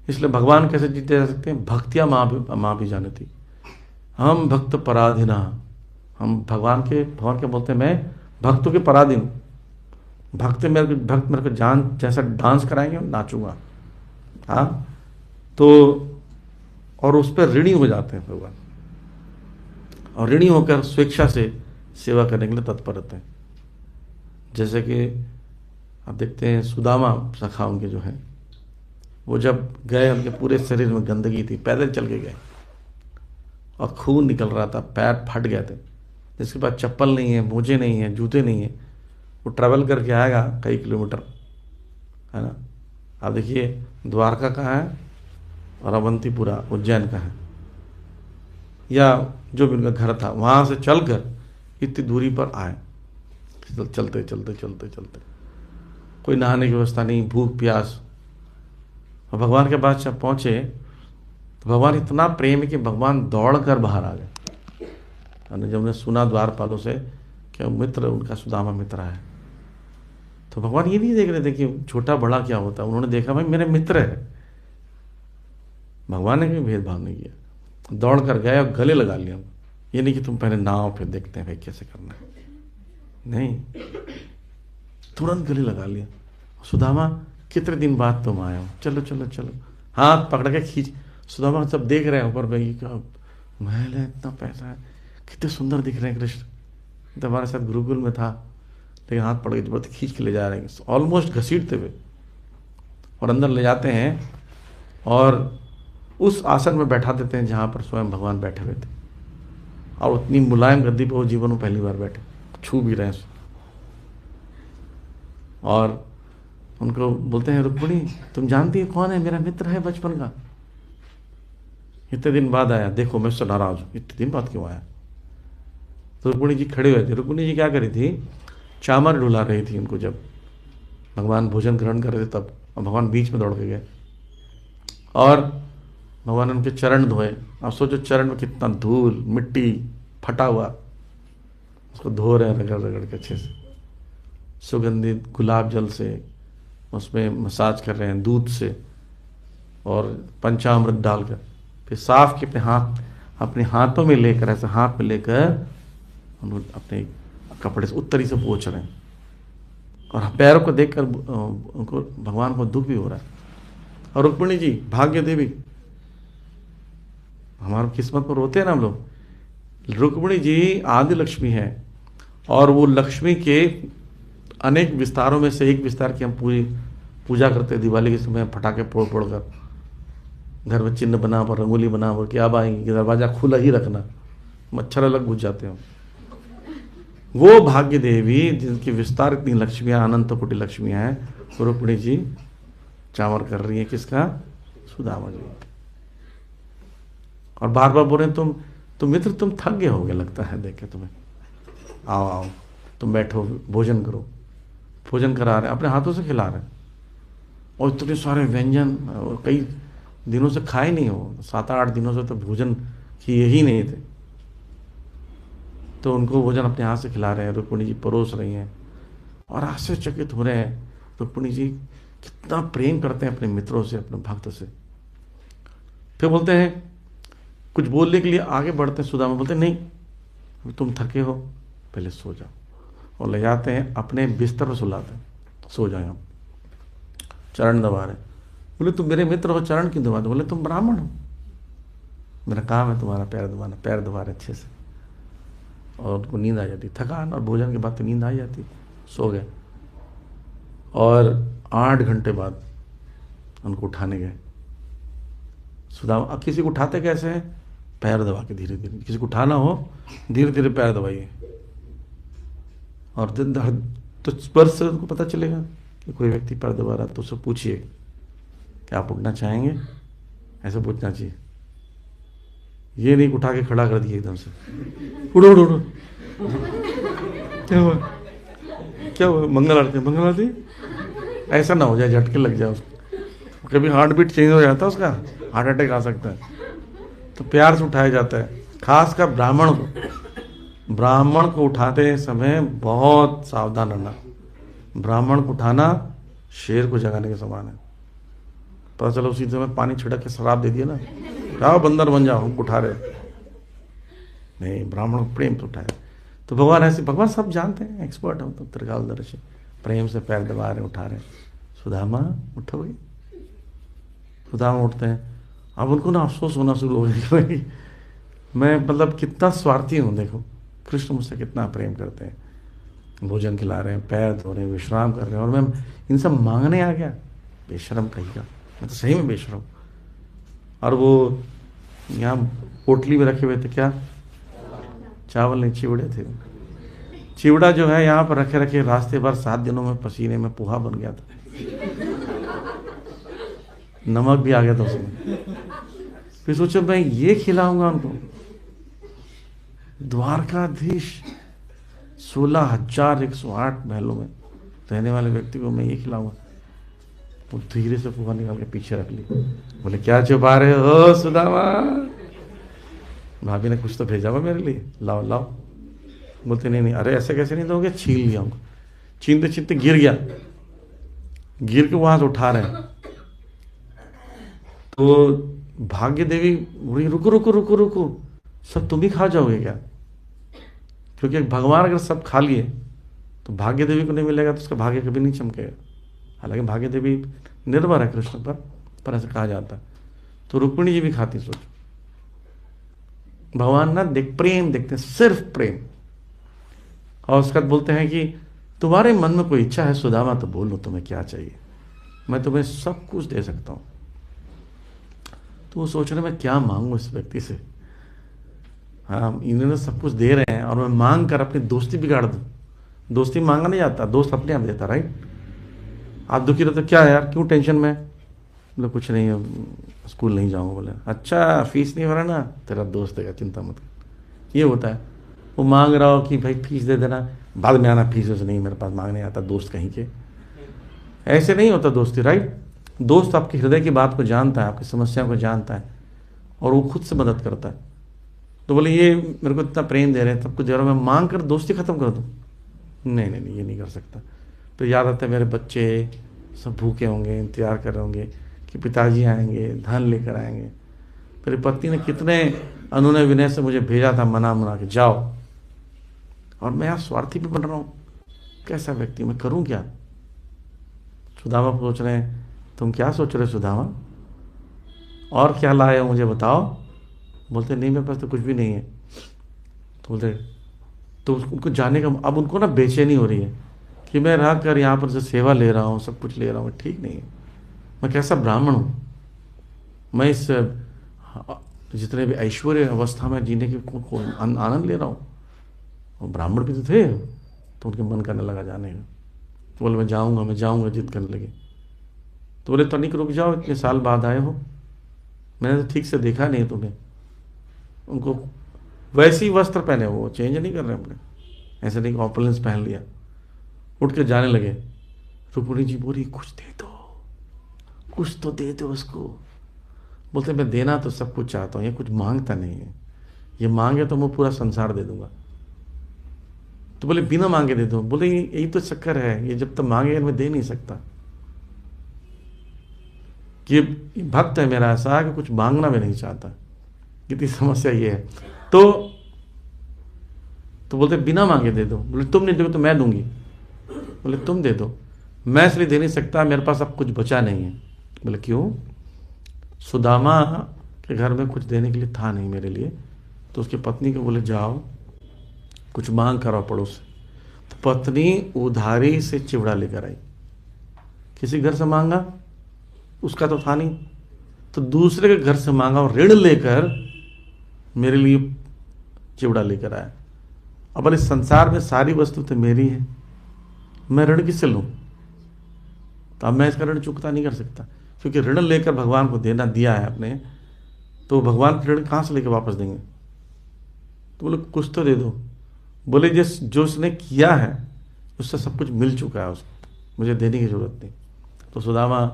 इसलिए भगवान कैसे जीते जा सकते हैं? भक्तिया माँ भी जानती, हम भक्त पराधीना। हम भगवान क्या बोलते हैं, मैं भक्तों के पराधीन हूँ। भक्त मेरे को जान जैसा डांस कराएंगे नाचूंगा। हाँ, तो और उस पर ऋणी हो जाते हैं भगवान, और ऋणी होकर स्वेच्छा से सेवा करने के लिए तत्पर रहते हैं। जैसे कि आप देखते हैं सुदामा सखा उनके जो है, वो जब गए, उनके पूरे शरीर में गंदगी थी, पैदल चल के गए और खून निकल रहा था, पैर फट गए थे, जिसके पास चप्पल नहीं है, मोजे नहीं है, जूते नहीं है, वो ट्रैवल करके आएगा कई किलोमीटर, है ना। आप देखिए द्वारका कहाँ है और अवंतीपुरा उज्जैन का है, या जो भी उनका घर था वहाँ से चलकर इतनी दूरी पर आए, चलते चलते चलते चलते, कोई नहाने की व्यवस्था नहीं, भूख प्यास। और भगवान के पास जब पहुँचे तो भगवान इतना प्रेम है कि भगवान दौड़ कर बाहर आ गए। जब उन्हें सुना द्वारपालों से कि मित्र उनका सुदामा मित्र है, तो भगवान ये नहीं देख रहे थे कि छोटा बड़ा क्या होता है, उन्होंने देखा भाई मेरे मित्र है। भगवान ने कोई भेदभाव नहीं किया, दौड़ कर गए और गले लगा लिया। ये नहीं कि तुम पहले नाव फिर देखते हैं भाई कैसे करना है, नहीं, तुरंत गले लगा लिया। सुदामा कितने दिन बाद तुम आए हो, चलो चलो चलो, हाथ पकड़ के खींच। सुदामा सब देख रहे हैं ऊपर भाई, क्या महल है, इतना पैसा है, कितने सुंदर दिख रहे हैं कृष्ण। तो हमारे साथ गुरुकुल में था, लेकिन हाथ पकड़ के जबरदस्ती खींच के ले जा रहे हैं, ऑलमोस्ट घसीटते हुए, और अंदर ले जाते हैं और उस आसन में बैठा देते हैं जहाँ पर स्वयं भगवान बैठे हुए थे, और उतनी मुलायम गद्दी पर वो जीवन में पहली बार बैठे, छू भी रहे हैं। और उनको बोलते हैं रुक्मिणी तुम जानती है कौन है, मेरा मित्र है बचपन का, इतने दिन बाद आया, देखो मैं उससे नाराज हूँ, इतने दिन बाद क्यों आया। तो रुक्मिणी जी खड़े हुए थे। रुक्मिणी जी क्या करी थी, चामर डुला रही थी उनको, जब भगवान भोजन ग्रहण कर रहे थे तब, और भगवान बीच में दौड़ के गए और भगवान ने उनके चरण धोए। अब सोचो चरण में कितना धूल मिट्टी फटा हुआ, उसको धो रहे हैं रगड़ रगड़ के अच्छे से, सुगंधित गुलाब जल से उसमें मसाज कर रहे हैं, दूध से और पंचामृत डालकर, फिर साफ के अपने हाथों में लेकर, ऐसे हाथ में लेकर अपने कपड़े से उत्तरी से पोंछ रहे हैं, और पैरों को देखकर उनको भगवान को दुख भी हो रहा है। और रुक्मिणी जी भाग्य देवी, हमारी किस्मत पर रोते हैं ना हम लोग। रुक्मिणी जी आदि लक्ष्मी है, और वो लक्ष्मी के अनेक विस्तारों में से एक विस्तार की हम पूरी पूजा करते हैं। दिवाली के समय फटाके फोड़ फोड़ कर, घर में चिन्ह बना पर, रंगोली बना पर कि अब आएंगे, दरवाजा खुला ही रखना, मच्छर अलग घुस जाते हैं। वो भाग्य देवी जिनकी विस्तार इतनी लक्ष्मियाँ, अनंत कोटि लक्ष्मियाँ हैं, रुक्मिणी जी चावर कर रही है किसका, सुदामा जी। और बार बार बोल रहे हैं तुम मित्र तुम थक गए होगे लगता है देख के तुम्हें, आओ आओ तुम बैठो भोजन करो। भोजन करा रहे हैं, अपने हाथों से खिला रहे हैं, और इतने सारे व्यंजन, कई दिनों से खाए नहीं हो, 7-8 दिनों से तो भोजन किए ही नहीं थे, तो उनको भोजन अपने हाथ से खिला रहे हैं। रुक्मिणी जी परोस रही हैं और आश्चर्यचकित हो रहे हैं, रुक्मिणी जी कितना प्रेम करते हैं अपने मित्रों से, अपने भक्त से। फिर बोलते हैं, कुछ बोलने के लिए आगे बढ़ते हैं, सुदामा बोलते हैं नहीं तुम थके हो, पहले सो जाओ, और ले जाते हैं अपने बिस्तर पर सुलाते हैं, सो जाए हम। चरण दबा रहे, बोले तुम मेरे मित्र हो, चरण क्यों दबाते? बोले तुम ब्राह्मण हो, मेरा काम है तुम्हारा पैर दबाना। पैर दबा रहे अच्छे से, और उनको नींद आ जाती, थकान और भोजन के बाद तो नींद आ जाती, सो गए। और 8 घंटे बाद उनको उठाने गए सुदामा। अब किसी को उठाते कैसे हैं, पैर दबा के धीरे धीरे, किसी को उठाना हो धीरे धीरे पैर दबाइए, और तो स्पर्श से उनको पता चलेगा कि कोई व्यक्ति पैर दबा रहा है, तो उससे पूछिए कि आप उठना चाहेंगे, ऐसे पूछना चाहिए। ये नहीं उठा के खड़ा कर दिया एकदम से, उठो उठो उठो, क्या हुआ क्या हुआ, मंगल आरती, ऐसा ना हो जाए, झटके लग जाए उसको, कभी हार्ट बीट चेंज हो जाता है उसका, हार्ट अटैक आ सकता है। तो प्यार से उठाया जाता है, खासकर ब्राह्मण को उठाते समय बहुत सावधान रहना। ब्राह्मण को उठाना शेर को जगाने के समान है। पता चला उसी समय पानी छिड़क के शराब दे दिया ना, आओ बंदर बन जाओ, हमको उठा रहे। नहीं, ब्राह्मण को प्रेम से उठाया। तो भगवान ऐसे, भगवान सब जानते हैं, एक्सपर्ट हम तो त्रिकालदर्शी, प्रेम से पैर दबा रहे, उठा रहे, सुदामा उठो भाई। सुदामा उठते हैं। अब उनको ना अफसोस होना शुरू हो गया कि मैं मतलब कितना स्वार्थी हूँ, देखो कृष्ण मुझसे कितना प्रेम करते हैं, भोजन खिला रहे हैं, पैर धो रहे हैं, विश्राम कर रहे हैं, और मैं इन सब मांगने आ गया, बेशरम कहिएगा, मैं तो सही में बेशरम। और वो यहाँ पोटली में रखे हुए थे, क्या चावल नहीं, चिवड़े थे। चिवड़ा जो है यहाँ पर रखे रखे रास्ते भर 7 दिनों में पसीने में पोहा बन गया था, नमक भी आ गया था उसमें। फिर सोचो मैं ये खिलाऊंगा उनको, द्वारकाधीश 16,108 महलों में रहने वाले व्यक्ति को मैं ये खिलाऊंगा। वो धीरे से पोहा निकाल के पीछे रख ली, बोले क्या छुपा रहे हो सुदामा, भाभी ने कुछ तो भेजा हुआ मेरे लिए, लाओ लाओ। बोलते नहीं नहीं, अरे ऐसे कैसे नहीं दोगे, छीन लिया उनको। छीनते छीनते गिर गया, गिर के वहां से उठा रहे हैं। तो भाग्य देवी बोली रुको रुको रुको रुको, सब तुम ही खा जाओगे क्या, क्योंकि भगवान अगर सब खा लिए तो भाग्य देवी को नहीं मिलेगा, तो उसका भाग्य कभी नहीं चमकेगा। हालांकि भाग्य देवी निर्भर है कृष्ण पर ऐसा कहा जाता है। तो रुक्मिणी जी भी खाती, सोचो भगवान ना प्रेम देखते हैं, सिर्फ प्रेम। और उसके बाद बोलते हैं कि तुम्हारे मन में कोई इच्छा है सुदामा तो बोलो, तुम्हें क्या चाहिए, मैं तुम्हें सब कुछ दे सकता हूं। तो वो सोच रहे मैं क्या मांगू इस व्यक्ति से, हाँ इन्होंने सब कुछ दे रहे हैं और मैं मांग कर अपनी दोस्ती बिगाड़ दूं। दोस्ती मांगा नहीं जाता, दोस्त अपने आप देता, राइट। आप दुखी रहते, क्या यार क्यों टेंशन में, बोले कुछ नहीं है, स्कूल नहीं जाऊंगा। बोले अच्छा फीस नहीं भरा ना, तेरा दोस्त देगा, चिंता मत कर। ये होता है, वो मांग रहा हो कि भाई फीस दे देना, बाद में आना फीस नहीं मेरे पास मांगने आता, दोस्त कहीं के। ऐसे नहीं होता दोस्ती, राइट। दोस्त आपके हृदय की बात को जानता है, आपकी समस्याओं को जानता है और वो खुद से मदद करता है। तो बोले ये मेरे को इतना प्रेम दे रहे हैं, सब कुछ दे रहा हूँ, मैं मांग कर दोस्ती खत्म कर दूँ, नहीं नहीं नहीं ये नहीं कर सकता। तो याद आता है मेरे बच्चे सब भूखे होंगे, इंतजार कर रहे होंगे कि पिताजी आएंगे, धन लेकर आएंगे। मेरी पत्नी ने कितने अनुनय विनय से मुझे भेजा था, मना के जाओ, और मैं यहाँ स्वार्थी भी बन रहा हूँ, कैसा व्यक्ति, मैं करूँ क्या। सुदामा सोच रहे हैं, तुम क्या सोच रहे हो सुदामा, और क्या लाए हो मुझे बताओ। बोलते नहीं मेरे पास तो कुछ भी नहीं है। तो बोलते तो उनको जाने का, अब उनको ना बेचैनी हो रही है कि मैं रह कर यहाँ पर से सेवा ले रहा हूँ, सब कुछ ले रहा हूँ, ठीक नहीं है, मैं कैसा ब्राह्मण हूँ, मैं इस जितने भी ऐश्वर्य अवस्था में जीने की आनंद ले रहा हूँ। और ब्राह्मण भी तो थे, तो उनके मन करने लगा जाने का। तो बोले मैं जाऊँगा, जिद करने लगे। तो बोले तनिक रुक जाओ, इतने साल बाद आए हो, मैंने तो ठीक से देखा नहीं तुम्हें। उनको वैसे ही वस्त्र पहने, वो चेंज नहीं कर रहे अपने, ऐसे नहीं ऑपलेंस पहन लिया, उठ के जाने लगे। रुक्मिणी जी बोली कुछ दे दो, कुछ तो दे दो उसको। बोलते मैं देना तो सब कुछ चाहता हूँ, ये कुछ मांगता नहीं है, ये मांगे तो मैं पूरा संसार दे दूंगा। तो बोले बिना मांगे दे दो। बोले यही तो चक्कर है, ये जब तक मांगे मैं दे नहीं सकता। कि भक्त है मेरा ऐसा कि कुछ मांगना भी नहीं चाहता, कितनी समस्या ये है। तो बोलते बिना मांगे दे दो। बोले तुम नहीं दोगे तो मैं दूंगी। बोले तुम दे दो, मैं इसलिए दे नहीं सकता, मेरे पास अब कुछ बचा नहीं है। बोले क्यों। सुदामा के घर में कुछ देने के लिए था नहीं मेरे लिए। तो उसकी पत्नी को बोले जाओ कुछ मांग करो पड़ोस से। तो पत्नी उधारी से चिवड़ा लेकर आई, किसी घर से मांगा, उसका तो था नहीं, तो दूसरे के घर से मांगा और ऋण लेकर मेरे लिए चिवड़ा लेकर आया। अब इस संसार में सारी वस्तु तो मेरी है, मैं ऋण किससे लूं। तो अब मैं इसका ऋण चुकता नहीं कर सकता, क्योंकि ऋण लेकर भगवान को देना दिया है अपने, तो भगवान ऋण कहाँ से लेकर वापस देंगे। तो बोले कुछ तो दे दो। बोले जिस जो उसने किया है उससे सब कुछ मिल चुका है, उसको मुझे देने की जरूरत नहीं। तो सुदामा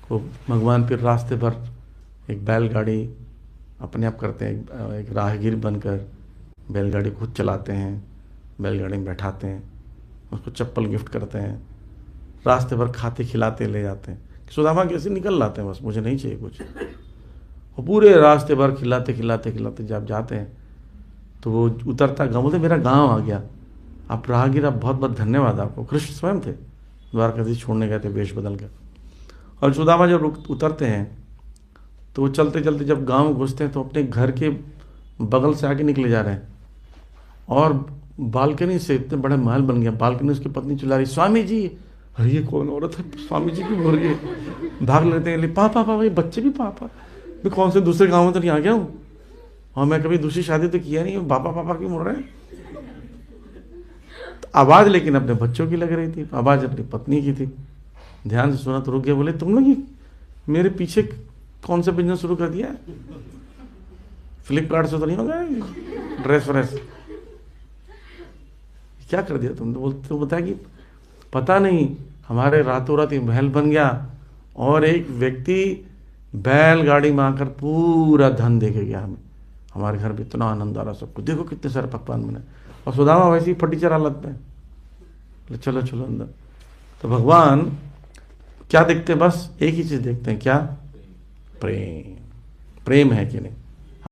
को भगवान फिर रास्ते पर एक बैलगाड़ी अपने आप करते हैं, एक राहगीर बनकर बैलगाड़ी खुद चलाते हैं, बैलगाड़ी में बैठाते हैं, उसको चप्पल गिफ्ट करते हैं, रास्ते पर खाते खिलाते ले जाते हैं। सुदामा कैसे निकल लाते हैं, बस मुझे नहीं चाहिए कुछ। वो पूरे रास्ते भर खिलाते खिलाते खिलाते जब जाते हैं तो वो उतरता गाँव, बोलते मेरा गाँव आ गया। आप राहगीर, आप बहुत बहुत धन्यवाद आपको। कृष्ण स्वयं थे, द्वारकाधीश छोड़ने गए थे वेश बदल कर। और सुदामा जब उतरते हैं तो वो चलते चलते जब गांव घुसते हैं तो अपने घर के बगल से आगे निकले जा रहे हैं और बालकनी से, इतने बड़े महल बन गया, बालकनी उसकी पत्नी चिल्ला रही, स्वामी जी। अरे ये कौन औरत है, स्वामी जी क्यों बोल रही है? भाग लेते हैं, पापा पापा, ये बच्चे भी पापा, मैं कौन से दूसरे गाँव में तो नहीं आ गया हूँ, और मैं कभी दूसरी शादी तो किया नहीं, पापा पापा क्यों बोल रहे हैं? तो आवाज़ लेकिन अपने बच्चों की लग रही थी, आवाज़ अपनी पत्नी की थी। ध्यान से सुना तो रुक गया, बोले तुम लोग ये मेरे पीछे कौन सा बिजनेस शुरू कर दिया है? फ्लिपकार्ट से तो नहीं होगा ड्रेस व्रेस, क्या कर दिया तुम? तो बोलते तो बताया कि पता नहीं, हमारे रातों रात महल बन गया और एक व्यक्ति बैलगाड़ी में आकर पूरा धन दे के गया हमें, हमारे घर में इतना आनंद आ रहा सबको, देखो कितने सारे पकवान बने। और सुदामा वैसे ही फटीचर हालत में, चलो चलो अंदर। तो भगवान क्या देखते हैं? बस एक ही चीज देखते हैं, क्या? प्रेम। प्रेम है कि नहीं?